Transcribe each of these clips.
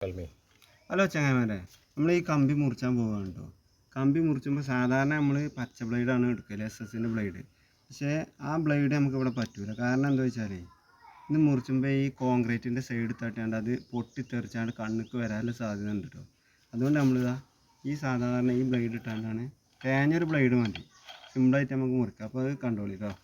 Hello ചങ്ങായിമാരെ, നമ്മൾ ഈ കമ്പി മുറിച്ചാൻ പോവുകയാണ് കേട്ടോ. കമ്പി മുറിച്ചുമ്പോൾ സാധാരണ നമ്മൾ പച്ച ബ്ലേഡാണ് എടുക്കല്, SS-ൻ്റെ ബ്ലേഡ്. പക്ഷേ ആ ബ്ലേഡ് നമുക്ക് ഇവിടെ പറ്റൂല. കാരണം എന്താ വെച്ചാൽ ഇത് മുറിച്ചുമ്പോൾ ഈ കോൺക്രീറ്റിൻ്റെ സൈഡ് തട്ടിയാണ്ട് അത് പൊട്ടിത്തെറിച്ചാണ്ട് കണ്ണിക്ക് വരാനുള്ള സാധ്യത ഉണ്ട് കേട്ടോ. അതുകൊണ്ട് നമ്മളിതാ ഈ സാധാരണ ഈ ബ്ലേഡ് ഇട്ടാണ്ടാണ്, തേഞ്ഞൊരു ബ്ലേഡ് മതി, സിമ്പിളായിട്ട് നമുക്ക് മുറിക്കാം. അപ്പോൾ അത് കണ്ടോളി കേട്ടോ.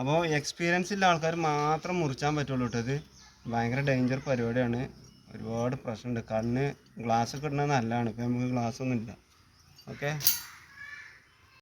അപ്പോൾ എക്സ്പീരിയൻസ് ഉള്ള ആൾക്കാർ മാത്രം മുറിച്ചാൻ പറ്റുള്ളൂ കേട്ടോ. ഇത് ഭയങ്കര ഡേഞ്ചർ പരിപാടിയാണ്, ഒരുപാട് പ്രശ്നമുണ്ട്. കണ്ണ് ഗ്ലാസ്സൊക്കെ ഇടുന്നത് നല്ലതാണ്. ഇപ്പോൾ നമുക്ക് ഗ്ലാസ്സൊന്നും ഇല്ല. ഓക്കെ.